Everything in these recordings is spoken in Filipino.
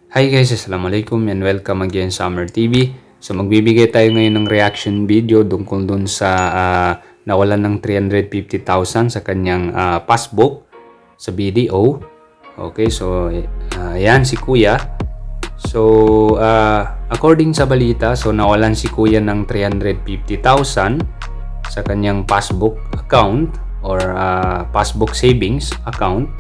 Hi guys, Assalamualaikum and welcome again sa Summer TV. So magbibigay tayo ngayon ng reaction video tungkol dun sa nawalan ng 350,000 sa kanyang passbook sa BDO. Okay, so ayan si Kuya. So according sa balita, so nawalan si Kuya ng 350,000 sa kanyang passbook account or passbook savings account.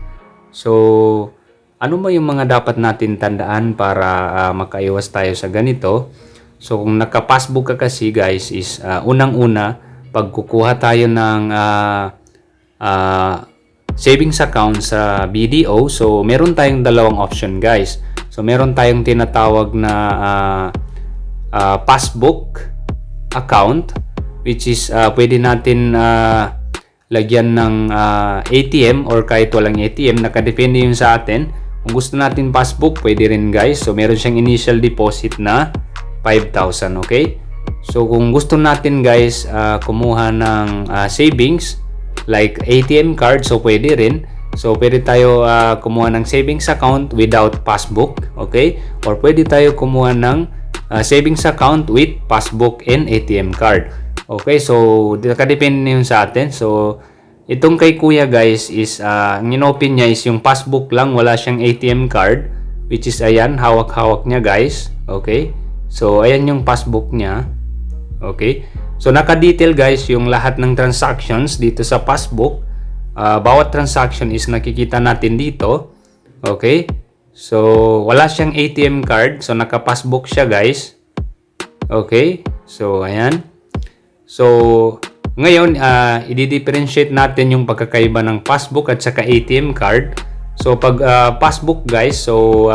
So ano ba yung mga dapat natin tandaan para makaiwas tayo sa ganito? So kung naka-passbook ka kasi guys is unang-una pag kukuha tayo ng savings account sa BDO, so meron tayong dalawang option guys. So meron tayong tinatawag na passbook account which is pwede natin lagyan ng ATM or kahit walang ATM, nakadepende yun sa atin. Kung gusto natin passbook, pwede rin guys. So, meron siyang initial deposit na 5,000, okay? So, kung gusto natin guys, kumuha ng savings, like ATM card, so pwede rin. So, pwede tayo kumuha ng savings account without passbook, okay? Or pwede tayo kumuha ng savings account with passbook and ATM card. Okay, so, nakadepende yun sa atin. So, itong kay Kuya guys is ang in-open niya is yung passbook lang, wala siyang ATM card, which is ayan, hawak-hawak niya guys. Okay, so ayan yung passbook niya. Okay, so naka-detail guys yung lahat ng transactions dito sa passbook. Bawat transaction is nakikita natin dito. Okay, so wala siyang ATM card, so naka-passbook siya guys. Okay, so ayan. So ngayon, i-differentiate natin yung pagkakaiba ng passbook at saka ATM card. So, pag passbook guys, so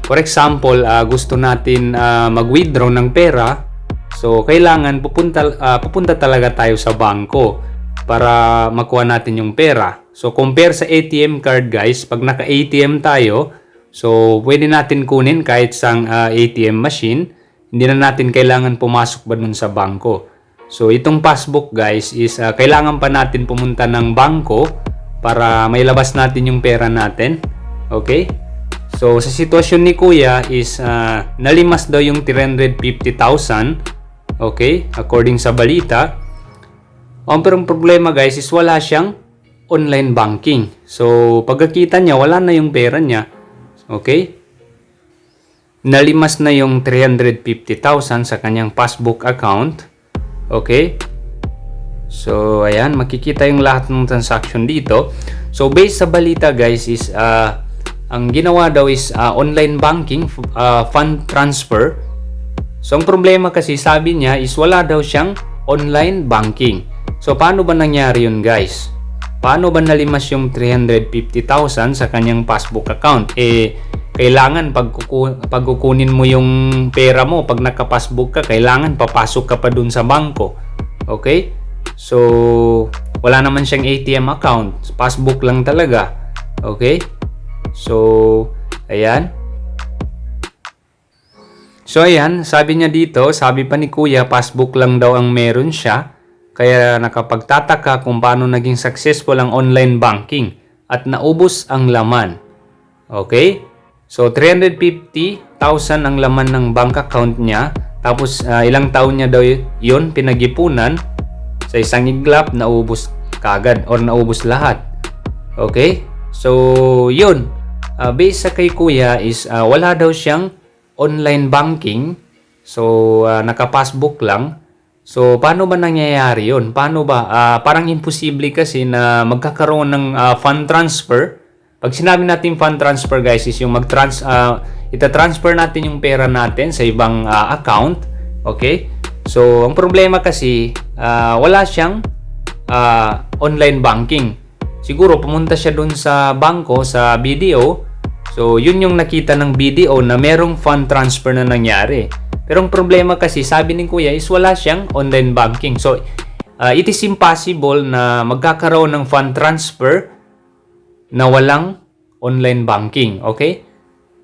for example, gusto natin mag-withdraw ng pera. So, kailangan pupunta talaga tayo sa bangko para makuha natin yung pera. So, compare sa ATM card guys, pag naka-ATM tayo, so pwede natin kunin kahit sang ATM machine. Hindi na natin kailangan pumasok ba dun sa bangko. So, itong passbook guys is kailangan pa natin pumunta ng bangko para mailabas natin yung pera natin. Okay? So, sa sitwasyon ni Kuya is nalimas daw yung 350,000. Okay? According sa balita. Pero ang problema guys is wala siyang online banking. So, pagkakita niya, wala na yung pera niya. Okay? Nalimas na yung 350,000 sa kanyang passbook account. Okay? So, ayan, makikita yung lahat ng transaction dito. So, based sa balita guys is ang ginawa daw is online banking, fund transfer. So, ang problema kasi sabi niya is wala daw siyang online banking. So, paano ba nangyari yun guys? Paano ba nalimas yung 350,000 sa kanyang passbook account? Kailangan pag kukunin mo yung pera mo, pag naka-passbook ka, kailangan papasok ka pa dun sa bangko. Okay? So, wala naman siyang ATM account. Passbook lang talaga. Okay? So, ayan. So, ayan. Sabi niya dito, sabi pa ni Kuya, passbook lang daw ang meron siya. Kaya nakapagtataka kung paano naging successful ang online banking at naubos ang laman. Okay? So, 350,000 ang laman ng bank account niya. Tapos, ilang taon niya daw yun pinag-ipunan. Sa isang iglap, naubos kagad or naubos lahat. Okay? So, yun. Based sa kay Kuya is wala daw siyang online banking. So, naka-passbook lang. So, paano ba nangyayari yun? Paano ba? Parang imposible kasi na magkakaroon ng fund transfer. Pag sinabi natin fund transfer guys is yung ita-transfer natin yung pera natin sa ibang account. Okay? So, ang problema kasi wala siyang online banking. Siguro pumunta siya dun sa bangko, sa BDO. So, yun yung nakita ng BDO na merong fund transfer na nangyari. Pero ang problema kasi sabi ni Kuya is wala siyang online banking. So, it is impossible na magkakaroon ng fund transfer na walang online banking. Okay?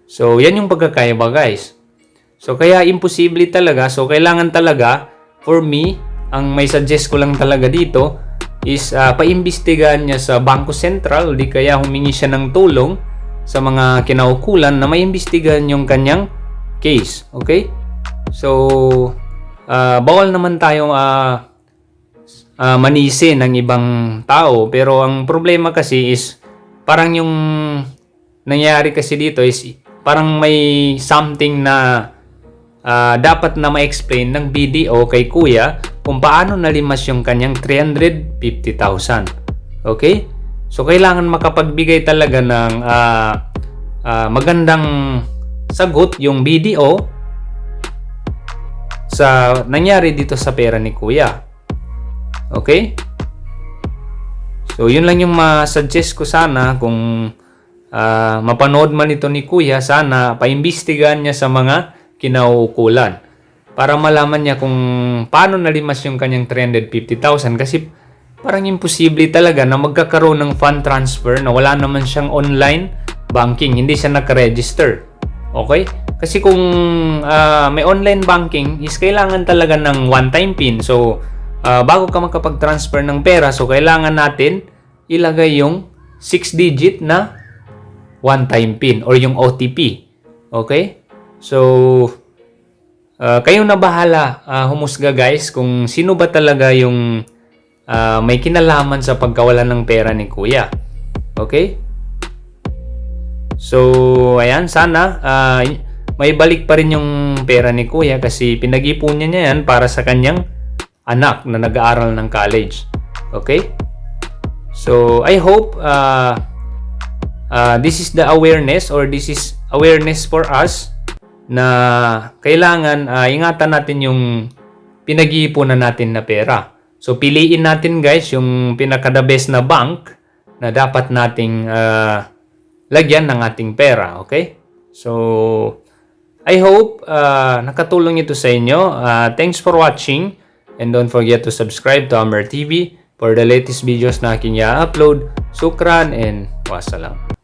So, yan yung pagkakaiba guys. So, kaya imposible talaga. So, kailangan talaga, for me, ang may suggest ko lang talaga dito is paimbestigahan niya sa Bangko Sentral, di kaya humingi siya ng tulong sa mga kinaukulan na may imbestigahan yung kanyang case. Okay? So, bawal naman tayong manisi ng ibang tao. Pero ang problema kasi is, parang yung nangyari kasi dito is, parang may something na dapat na ma-explain ng BDO kay Kuya kung paano nalimas yung kanyang 350,000. Okay? So, kailangan makapagbigay talaga ng magandang sagot yung BDO sa nangyari dito sa pera ni Kuya. Okay? So, yun lang yung ma-suggest ko sana kung mapanood man ito ni Kuya, sana paimbestigahan niya sa mga kinauukulan para malaman niya kung paano nalimas yung kanyang 350,000 kasi parang imposible talaga na magkakaroon ng fund transfer na wala naman siyang online banking, hindi siya nakaregister. Okay? Kasi kung may online banking is kailangan talaga ng one-time PIN. So, bago ka makapag-transfer ng pera, so kailangan natin ilagay yung 6-digit na one-time PIN or yung OTP. Okay? So, kayo na bahala humusga guys kung sino ba talaga yung may kinalaman sa pagkawalan ng pera ni Kuya. Okay? So, ayan, sana may balik pa rin yung pera ni Kuya kasi pinag-ipunan niya yan para sa kanyang anak na nag-aaral ng college. Okay? So, I hope this is the awareness or this is awareness for us na kailangan ingatan natin yung pinag-iipunan natin na pera. So, piliin natin guys yung pinaka-the best na bank na dapat nating lagyan ng ating pera. Okay? So, I hope nakatulong ito sa inyo. Thanks for watching and don't forget to subscribe to Amber TV for the latest videos na aking i-upload. Sukran and wassalam.